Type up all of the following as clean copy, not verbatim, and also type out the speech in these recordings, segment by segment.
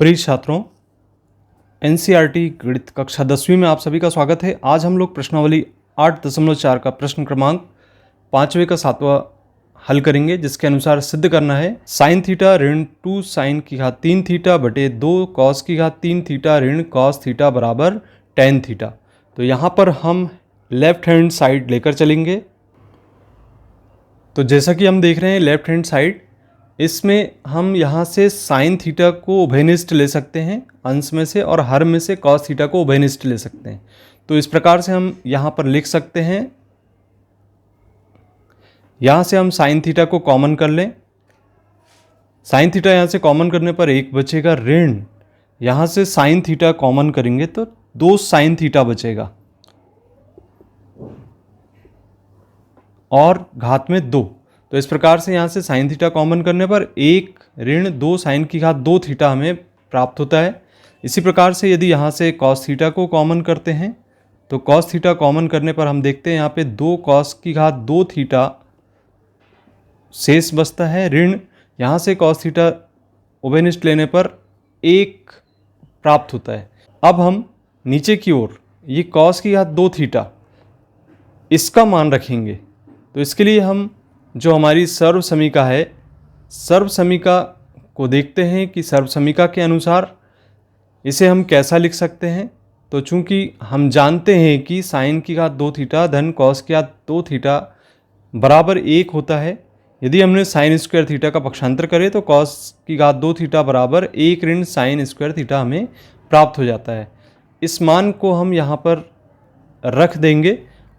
प्रिय छात्रों, एनसीईआरटी गणित कक्षा 10वीं में आप सभी का स्वागत है। आज हम लोग प्रश्नावली 8.4 का प्रश्न क्रमांक 5वें का 7वां हल करेंगे, जिसके अनुसार सिद्ध करना है साइन थीटा ऋण 2 साइन की घात 3 थीटा बटे 2 कॉस की घात 3 थीटा ऋण कॉस थीटा बराबर टेन थीटा। तो यहाँ पर हम लेफ्ट हैंड साइड लेकर चलेंगे। तो जैसा कि हम देख रहे हैं लेफ्ट हैंड साइड, इसमें हम यहाँ से साइन थीटा को उभयनिष्ठ ले सकते हैं अंश में से, और हर में से कॉस थीटा को उभयनिष्ठ ले सकते हैं। तो इस प्रकार से हम यहाँ पर लिख सकते हैं, यहाँ से हम साइन थीटा को कॉमन कर लें। साइन थीटा यहाँ से कॉमन करने पर एक बचेगा ऋण, यहाँ से साइन थीटा कॉमन करेंगे तो 2 साइन थीटा बचेगा और घात में 2। तो इस प्रकार से यहाँ से साइन थीटा कॉमन करने पर 1 ऋण 2 साइन की घात 2 थीटा हमें प्राप्त होता है। इसी प्रकार से यदि यहाँ से कॉस थीटा को कॉमन करते हैं तो कॉस थीटा कॉमन करने पर हम देखते हैं यहाँ पे 2 कॉस की घात 2 थीटा शेष बचता है, ऋण यहाँ से कॉस थीटा उभयनिष्ठ लेने पर 1 प्राप्त होता है। अब हम नीचे की ओर ये कॉस की घात 2 थीटा इसका मान रखेंगे। तो इसके लिए हम जो हमारी सर्व समीका है, सर्व समीका को देखते हैं कि सर्व समीका के अनुसार इसे हम कैसा लिख सकते हैं। तो चूंकि हम जानते हैं कि साइन की घात 2 थीटा धन कॉस की घात 2 थीटा बराबर 1 होता है। यदि हमने साइन स्क्वायर थीटा का पक्षांतर करें तो कॉस की घात 2 थीटा बराबर 1 ऋण साइन स्क्वायर थीटा हमें प्राप्त हो जाता है। इस मान को हम यहाँ पर रख देंगे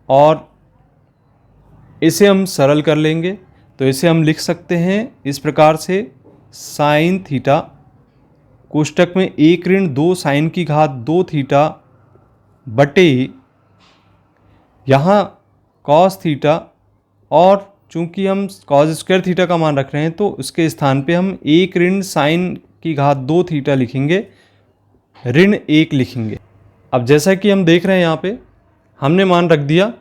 और इसे हम सरल कर लेंगे। तो इसे हम लिख सकते हैं इस प्रकार से, साइन थीटा कोष्टक में 1 ऋण 2 साइन की घात 2 थीटा बटे यहाँ कॉस थीटा, और चूंकि हम कॉस स्क्वायर थीटा का मान रख रहे हैं तो उसके स्थान पे हम 1 ऋण साइन की घात 2 थीटा लिखेंगे, ऋण 1 लिखेंगे। अब जैसा कि हम देख रहे हैं यहाँ पे हमने मान रख दिया,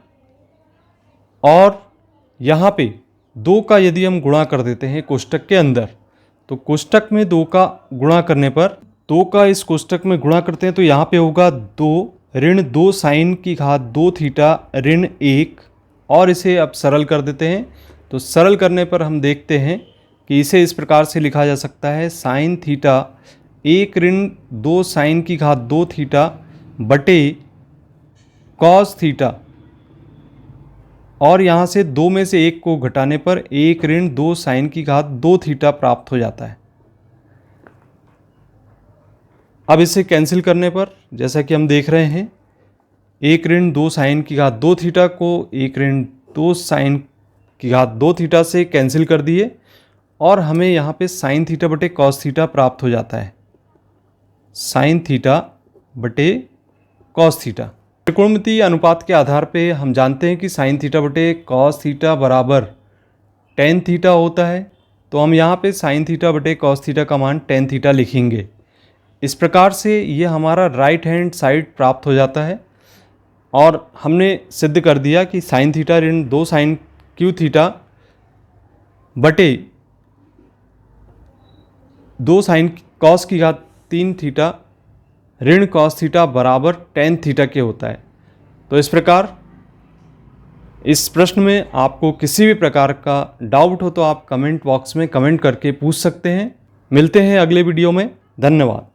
और यहाँ पे 2 का यदि हम गुणा कर देते हैं कोष्टक के अंदर, तो कोष्टक में 2 का गुणा करने पर 2 का इस कोष्टक में गुणा करते हैं तो यहाँ पे होगा 2 ऋण 2 साइन की घात 2 थीटा ऋण 1, और इसे अब सरल कर देते हैं। तो सरल करने पर हम देखते हैं कि इसे इस प्रकार से लिखा जा सकता है, साइन थीटा 1 ऋण 2 साइन की घात 2 थीटा बटे कॉस थीटा, और यहाँ से 2 में से 1 को घटाने पर 1 ऋण 2 साइन की घात 2 थीटा प्राप्त हो जाता है। अब इसे कैंसिल करने पर जैसा कि हम देख रहे हैं, 1 ऋण 2 साइन की घात 2 थीटा को 1 ऋण 2 साइन की घात 2 थीटा से कैंसिल कर दिए, और हमें यहाँ पे साइन थीटा बटे कॉस थीटा प्राप्त हो जाता है। साइन थीटा बटे कॉस थीटा त्रिकोणमितीय अनुपात के आधार पे हम जानते हैं कि साइन थीटा बटे कॉस थीटा बराबर टेन थीटा होता है। तो हम यहाँ पे साइन थीटा बटे कॉस थीटा का मान टेन थीटा लिखेंगे। इस प्रकार से ये हमारा राइट हैंड साइड प्राप्त हो जाता है, और हमने सिद्ध कर दिया कि साइन थीटा ऋण 2 साइन क्यू थीटा बटे 2 साइन कॉस की घात 3 थीटा ऋण कॉस थीटा बराबर टेन थीटा के होता है। तो इस प्रकार इस प्रश्न में आपको किसी भी प्रकार का डाउट हो तो आप कमेंट बॉक्स में कमेंट करके पूछ सकते हैं। मिलते हैं अगले वीडियो में। धन्यवाद।